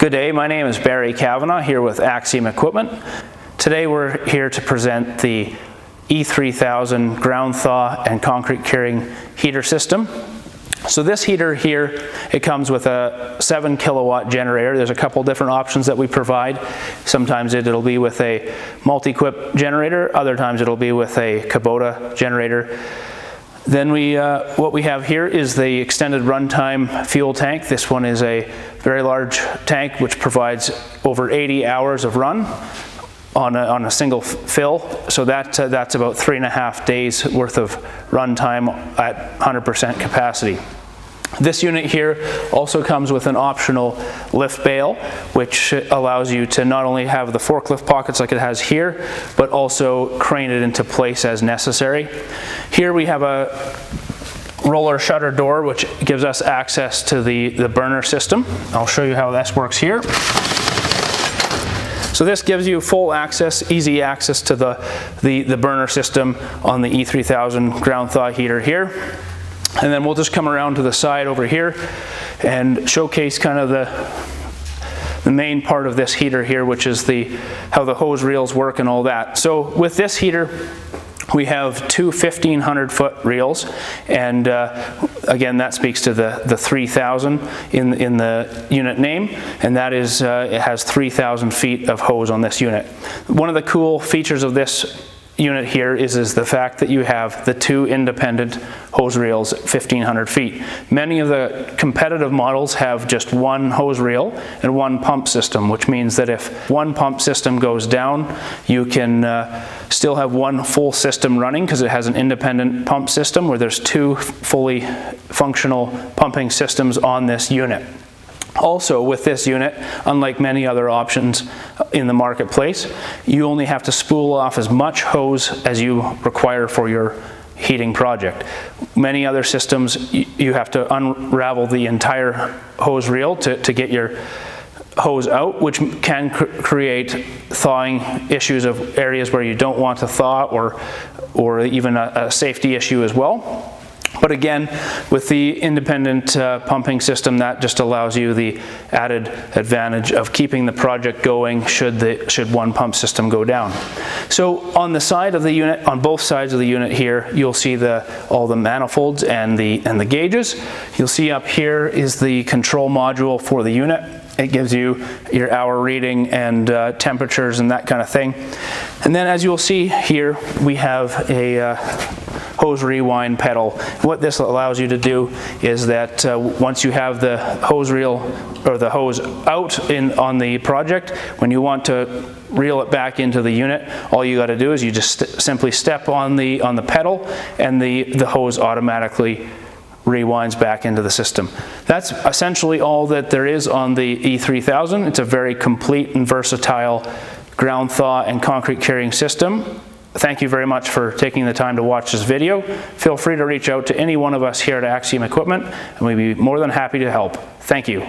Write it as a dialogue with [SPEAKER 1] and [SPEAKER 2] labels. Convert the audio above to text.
[SPEAKER 1] Good day, my name is Barry Cavenagh here with Axiom Equipment. Today we're here to present the E3000 ground thaw and concrete curing heater system. So this heater here, it comes with a 7 kilowatt generator. There's a couple different options that we provide. Sometimes it'll be with a multi-equip generator, other times it'll be with a Kubota generator. Then what we have here is the extended runtime fuel tank. This one is a very large tank which provides over 80 hours of run on a single fill. So that's about 3.5 days worth of runtime at 100% capacity. This unit here also comes with an optional lift bail, which allows you to not only have the forklift pockets like it has here, but also crane it into place as necessary. Here we have a roller shutter door, which gives us access to the burner system. I'll show you how this works here. So this gives you full access, easy access to the burner system on the E3000 ground thaw heater here. And then we'll just come around to the side over here and showcase kind of the main part of this heater here, which is how the hose reels work and all that. So with this heater, we have two 1,500 foot reels, and again, that speaks to the 3000 in the unit name, and that is it has 3,000 feet of hose on this unit. One of the cool features of this unit here is the fact that you have the two independent hose reels at 1,500 feet. Many of the competitive models have just one hose reel and one pump system, which means that if one pump system goes down, you can still have one full system running because it has an independent pump system where there's two fully functional pumping systems on this unit. Also, with this unit, unlike many other options in the marketplace, you only have to spool off as much hose as you require for your heating project. Many other systems, you have to unravel the entire hose reel to get your hose out, which can create thawing issues of areas where you don't want to thaw, or even a safety issue as well. But again, with the independent pumping system, that just allows you the added advantage of keeping the project going should one pump system go down. So on the side of the unit, on both sides of the unit here, you'll see all the manifolds and the gauges. You'll see up here is the control module for the unit. It gives you your hour reading and temperatures and that kind of thing. And then as you'll see here, we have a hose rewind pedal. What this allows you to do is that once you have the hose reel or the hose out on the project, when you want to reel it back into the unit, all you got to do is you just simply step on the pedal, and the hose automatically rewinds back into the system. That's essentially all that there is on the E3000. It's a very complete and versatile ground thaw and concrete curing system. Thank you very much for taking the time to watch this video. Feel free to reach out to any one of us here at Axiom Equipment, and we'd be more than happy to help. Thank you.